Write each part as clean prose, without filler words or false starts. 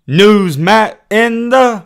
News Matt in the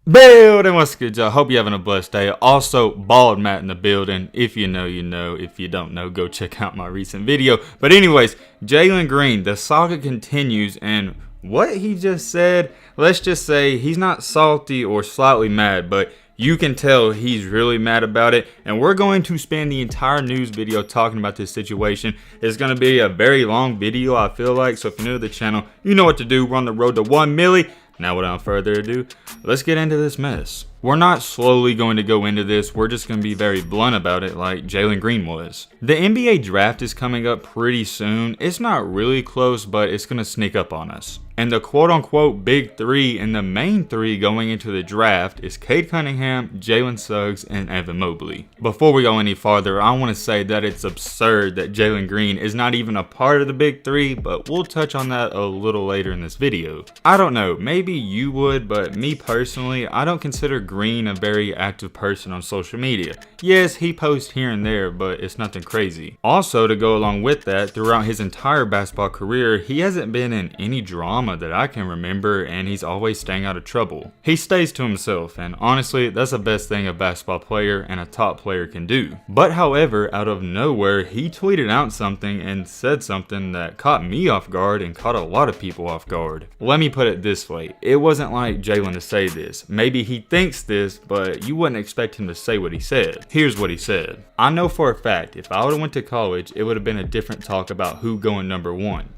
building. What's good, y'all? Hope you're having a blessed day. Also, Bald Matt in the building. If you know, you know. If you don't know, go check out my recent video. But anyways, Jalen Green, the saga continues, and what he just said, let's just say he's not salty or slightly mad, but you can tell he's really mad about it, and we're going to spend the entire news video talking about this situation. It's going to be a very long video, I feel like, so if you're new to the channel, you know what to do. We're on the road to 1 milli. Now, without further ado, let's get into this mess. We're not slowly going to go into this, we're just going to be very blunt about it like Jalen Green was. The NBA draft is coming up pretty soon. It's not really close, but it's going to sneak up on us. And the quote-unquote big three and the main three going into the draft is Cunningham, Jalen Suggs, and Evan Mobley. Before we go any farther, I want to say that it's absurd that Jalen Green is not even a part of the big three, but we'll touch on that a little later in this video. I don't know, maybe you would, but me personally, I don't consider Green a very active person on social media. Yes, he posts here and there, but it's nothing crazy. Also, to go along with that, throughout his entire basketball career, he hasn't been in any drama that I can remember, and he's always staying out of trouble. He stays to himself, and honestly, that's the best thing a basketball player and a top player can do. But however, out of nowhere, he tweeted out something and said something that caught me off guard and caught a lot of people off guard. Let me put it this way, it wasn't like Jalen to say this. Maybe he thinks this, but you wouldn't expect him to say what he said. Here's what he said. I know for a fact, if I would've went to college, it would've been a different talk about who going number one, ...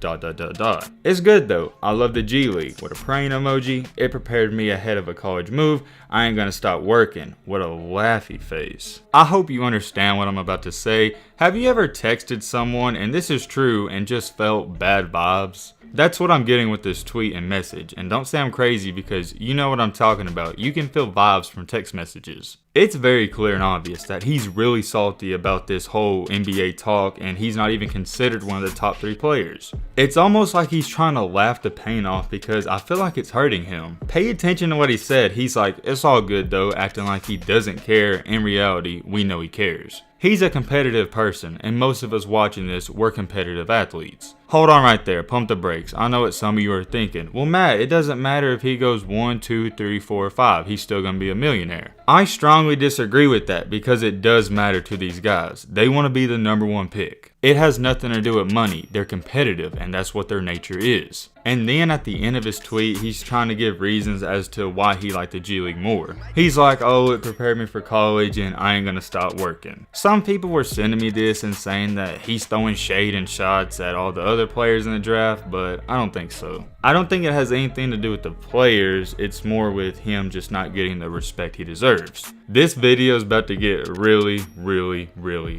It's good though. I love the G League with a praying emoji. It prepared me ahead of a college move. I ain't gonna stop working with a laughy face. I hope you understand what I'm about to say. Have you ever texted someone, and this is true, and just felt bad vibes? That's what I'm getting with this tweet and message, and don't say I'm crazy because you know what I'm talking about. You can feel vibes from text messages. It's very clear and obvious that he's really salty about this whole NBA talk, and he's not even considered one of the top 3 players. It's almost like he's trying to laugh the pain off because I feel like it's hurting him. Pay attention to what he said. He's like, it's all good though, acting like he doesn't care. In reality, we know he cares. He's a competitive person, and most of us watching this, we're competitive athletes. Hold on right there, pump the brakes. I know what some of you are thinking. Well, Matt, it doesn't matter if he goes 1, 2, 3, 4, 5. He's still gonna be a millionaire. I strongly disagree with that because it does matter to these guys. They want to be the #1 pick. It has nothing to do with money. They're competitive, and that's what their nature is. And then at the end of his tweet, he's trying to give reasons as to why he liked the G League more. He's like, oh, it prepared me for college and I ain't gonna stop working. Some people were sending me this and saying that he's throwing shade and shots at all the other players in the draft, but I don't think so. I don't think it has anything to do with the players, it's more with him just not getting the respect he deserves. This video is about to get really,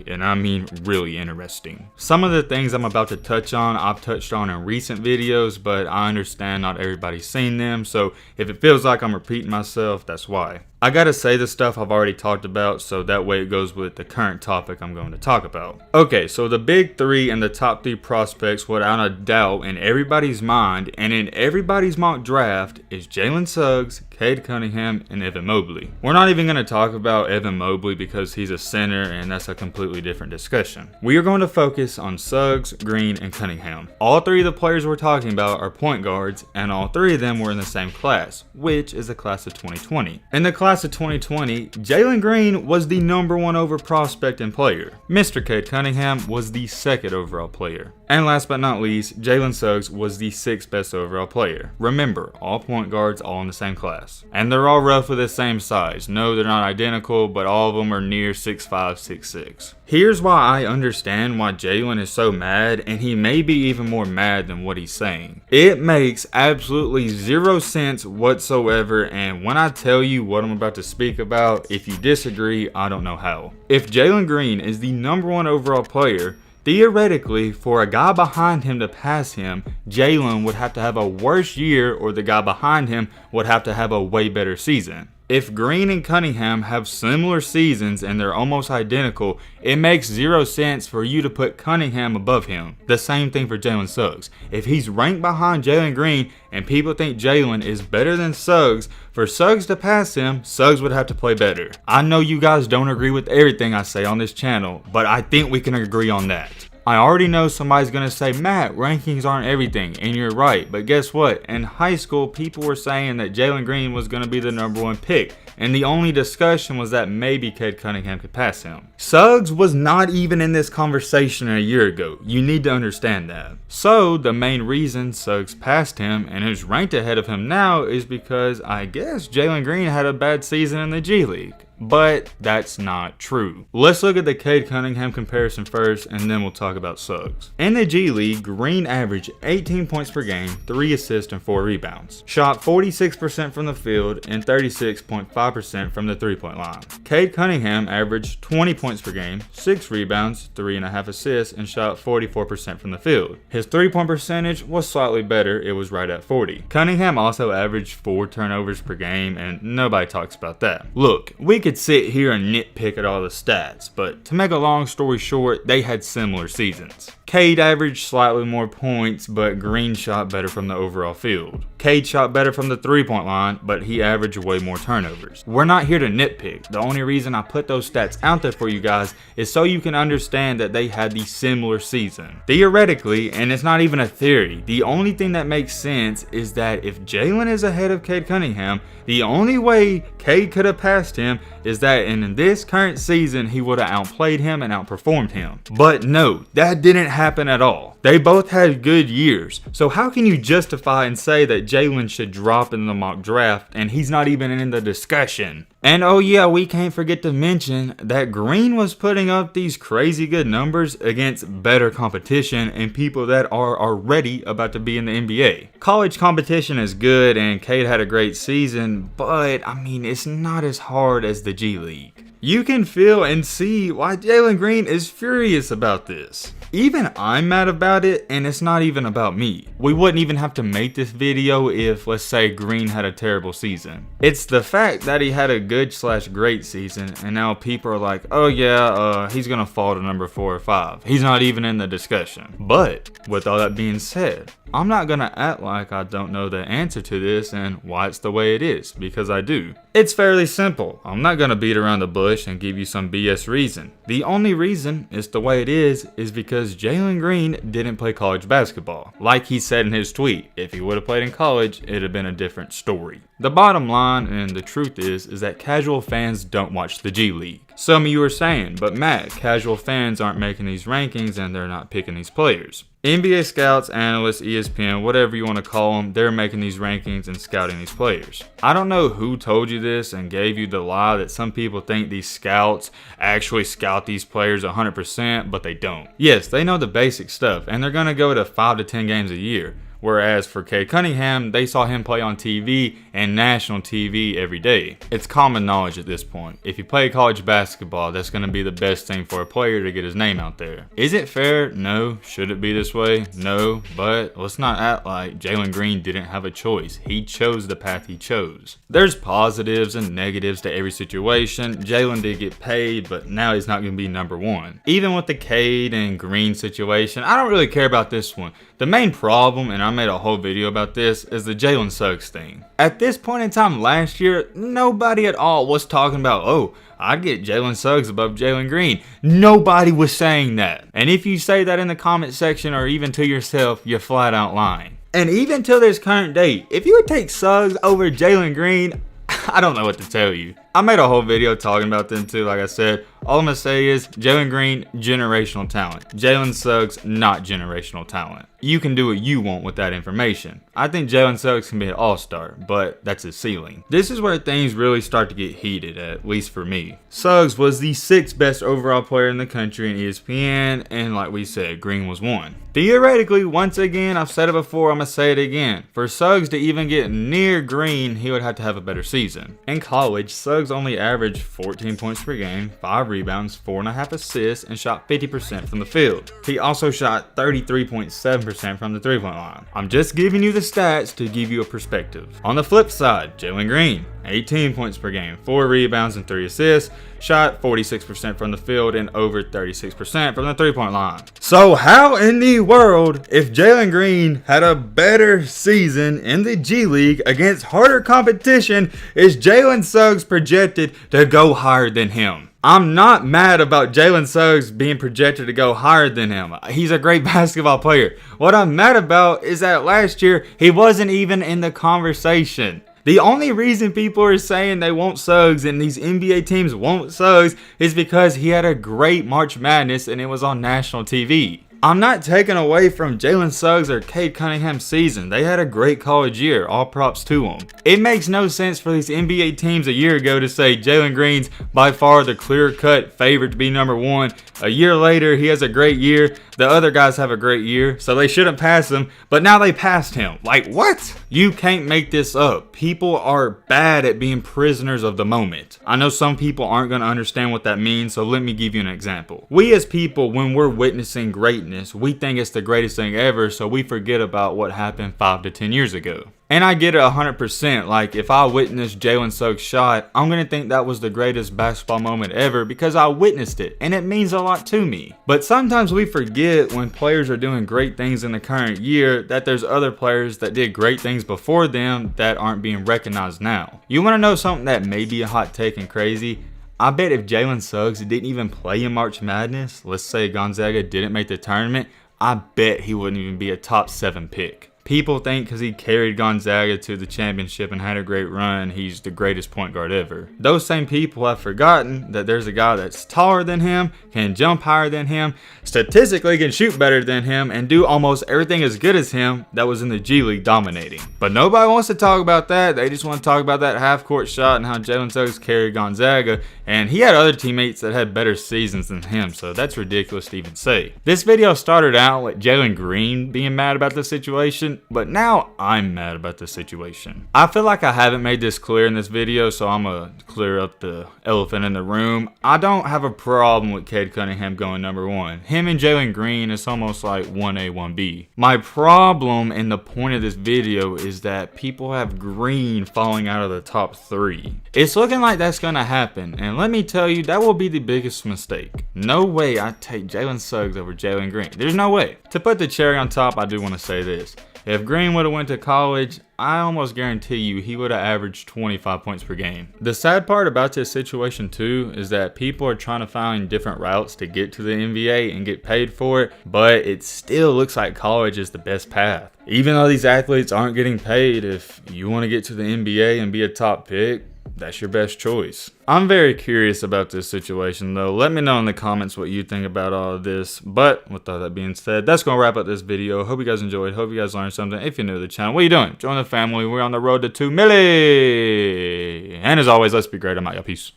and I mean really interesting. Some of the things I'm about to touch on, I've touched on in recent videos, but I understand not everybody's seen them, so if it feels like I'm repeating myself, that's why. I gotta say the stuff I've already talked about, so that way it goes with the current topic I'm going to talk about. Okay, so the big 3 and the top 3 prospects without a doubt in everybody's mind and in everybody's mock draft is Jalen Suggs, Cunningham, and Evan Mobley. We're not even going to talk about Evan Mobley because he's a center and that's a completely different discussion. We are going to focus on Suggs, Green, and Cunningham. All 3 of the players we're talking about are point guards, and all 3 of them were in the same class, which is the class of 2020. In the class of 2020, Jalen Green was the #1 overall prospect and player. Mr. Cunningham was the 2nd overall player. And last but not least, Jalen Suggs was the 6th best overall player. Remember, all point guards all in the same class. And they're all roughly the same size. No, they're not identical, but all of them are near 6'5", 6'6". Here's why I understand why Jalen is so mad, and he may be even more mad than what he's saying. It makes absolutely 0 sense whatsoever, and when I tell you what I'm about to speak about, if you disagree, I don't know how. If Jalen Green is the #1 overall player, theoretically, for a guy behind him to pass him, Jalen would have to have a worse year, or the guy behind him would have to have a way better season. If Green and Cunningham have similar seasons and they're almost identical, it makes 0 sense for you to put Cunningham above him. The same thing for Jalen Suggs. If he's ranked behind Jalen Green and people think Jalen is better than Suggs, for Suggs to pass him, Suggs would have to play better. I know you guys don't agree with everything I say on this channel, but I think we can agree on that. I already know somebody's gonna say, Matt, rankings aren't everything, and you're right, but guess what? In high school, people were saying that Jalen Green was gonna be the #1 pick, and the only discussion was that maybe Cade Cunningham could pass him. Suggs was not even in this conversation a year ago. You need to understand that. So the main reason Suggs passed him and is ranked ahead of him now is because I guess Jalen Green had a bad season in the G League. But that's not true. Let's look at the Cade Cunningham comparison first, and then we'll talk about Suggs. In the G League, Green averaged 18 points per game, 3 assists, and 4 rebounds. Shot 46% from the field and 36.5% from the three-point line. Cade Cunningham averaged 20 points per game, 6 rebounds, 3.5 assists, and shot 44% from the field. His three-point percentage was slightly better, it was right at 40. Cunningham also averaged 4 turnovers per game, and nobody talks about that. Look, we could sit here and nitpick at all the stats, but to make a long story short, they had similar seasons. Cade averaged slightly more points, but Green shot better from the overall field. Cade shot better from the three-point line, but he averaged way more turnovers. We're not here to nitpick. The only reason I put those stats out there for you guys is so you can understand that they had the similar season. Theoretically, and it's not even a theory, the only thing that makes sense is that if Jalen is ahead of Cade Cunningham, the only way Cade could have passed him is that in this current season he would have outplayed him and outperformed him. But no, that didn't happen at all. They both had good years. So how can you justify and say that Jalen should drop in the mock draft and he's not even in the discussion? And oh yeah, we can't forget to mention that Green was putting up these crazy good numbers against better competition and people that are already about to be in the NBA. College competition is good and Cade had a great season, but I mean, it's not as hard as the G League. You can feel and see why Jalen Green is furious about this. Even I'm mad about it, and it's not even about me. We wouldn't even have to make this video if, let's say, Green had a terrible season. It's the fact that he had a good/great season, and now people are like, oh yeah, he's gonna fall to number 4 or 5. He's not even in the discussion. But, with all that being said, I'm not gonna act like I don't know the answer to this and why it's the way it is, because I do. It's fairly simple. I'm not gonna beat around the bush and give you some BS reason. The only reason it's the way it is because Jalen Green didn't play college basketball. Like he said in his tweet, if he would have played in college, it'd have been a different story. The bottom line and the truth is that casual fans don't watch the G League. Some of you are saying, but Matt, casual fans aren't making these rankings and they're not picking these players. NBA scouts, analysts, ESPN, whatever you want to call them, they're making these rankings and scouting these players. I don't know who told you this and gave you the lie that some people think these scouts actually scout these players 100%, but they don't. Yes, they know the basic stuff and they're going to go to 5 to 10 games a year. Whereas for Cade Cunningham, they saw him play on TV and national TV every day. It's common knowledge at this point. If you play college basketball, that's going to be the best thing for a player to get his name out there. Is it fair? No. Should it be this way? No. But let's not act like Jalen Green didn't have a choice. He chose the path he chose. There's positives and negatives to every situation. Jalen did get paid, but now he's not going to be number 1. Even with the Cade and Green situation, I don't really care about this one. The main problem, and I made a whole video about this, is the Jalen Suggs thing. At this point in time last year, nobody at all was talking about, oh, I'd get Jalen Suggs above Jalen Green. Nobody was saying that. And if you say that in the comment section or even to yourself, you're flat out lying. And even till this current date, if you would take Suggs over Jalen Green, I don't know what to tell you. I made a whole video talking about them too, like I said. All I'm going to say is Jalen Green, generational talent. Jalen Suggs, not generational talent. You can do what you want with that information. I think Jalen Suggs can be an all-star, but that's his ceiling. This is where things really start to get heated, at least for me. Suggs was the 6th best overall player in the country in ESPN, and like we said, Green was 1. Theoretically, once again, I've said it before, I'm going to say it again. For Suggs to even get near Green, he would have to have a better season. In college, Suggs only averaged 14 points per game, 5 rebounds, 4.5 assists, and shot 50% from the field. He also shot 33.7% from the three-point line. I'm just giving you the stats to give you a perspective. On the flip side, Jalen Green, 18 points per game, 4 rebounds, and 3 assists, shot 46% from the field and over 36% from the three-point line. So how in the world, if Jalen Green had a better season in the G League against harder competition, is Jalen Suggs projected to go higher than him? I'm not mad about Jalen Suggs being projected to go higher than him. He's a great basketball player. What I'm mad about is that last year he wasn't even in the conversation. The only reason people are saying they want Suggs and these NBA teams want Suggs is because he had a great March Madness and it was on national TV. I'm not taking away from Jalen Suggs or Cade Cunningham's season. They had a great college year. All props to them. It makes no sense for these NBA teams a year ago to say Jalen Green's by far the clear-cut favorite to be number one. A year later, he has a great year. The other guys have a great year, so they shouldn't pass him. But now they passed him. Like, what? You can't make this up. People are bad at being prisoners of the moment. I know some people aren't going to understand what that means, so let me give you an example. We as people, when we're witnessing greatness, we think it's the greatest thing ever, so we forget about what happened 5 to 10 years ago. And I get it 100%. Like, if I witnessed Jalen Suggs' shot, I'm going to think that was the greatest basketball moment ever because I witnessed it, and it means a lot to me. But sometimes we forget when players are doing great things in the current year that there's other players that did great things before them that aren't being recognized now. You want to know something that may be a hot take and crazy? I bet if Jalen Suggs didn't even play in March Madness, let's say Gonzaga didn't make the tournament, I bet he wouldn't even be a top 7 pick. People think because he carried Gonzaga to the championship and had a great run, he's the greatest point guard ever. Those same people have forgotten that there's a guy that's taller than him, can jump higher than him, statistically can shoot better than him, and do almost everything as good as him that was in the G League dominating. But nobody wants to talk about that. They just want to talk about that half-court shot and how Jalen Suggs carried Gonzaga, and he had other teammates that had better seasons than him, so that's ridiculous to even say. This video started out with Jalen Green being mad about the situation, but now I'm mad about this situation. I feel like I haven't made this clear in this video, so I'm gonna clear up the elephant in the room. I don't have a problem with Cade Cunningham going number one. Him and Jalen Green is almost like 1A, 1B. My problem and the point of this video is that people have Green falling out of the top 3. It's looking like that's gonna happen, and let me tell you, that will be the biggest mistake. No way I'd take Jalen Suggs over Jalen Green. There's no way. To put the cherry on top, I do want to say this. If Green would have went to college, I almost guarantee you he would have averaged 25 points per game. The sad part about this situation too is that people are trying to find different routes to get to the NBA and get paid for it, but it still looks like college is the best path. Even though these athletes aren't getting paid, if you want to get to the NBA and be a top pick, that's your best choice. I'm very curious about this situation though. Let me know in the comments what you think about all of this. But with all that being said, that's going to wrap up this video. Hope you guys enjoyed. Hope you guys learned something. If you're new to the channel, what are you doing? Join the family. We're on the road to 2 million. And as always, let's be great. I'm out, y'all. Peace.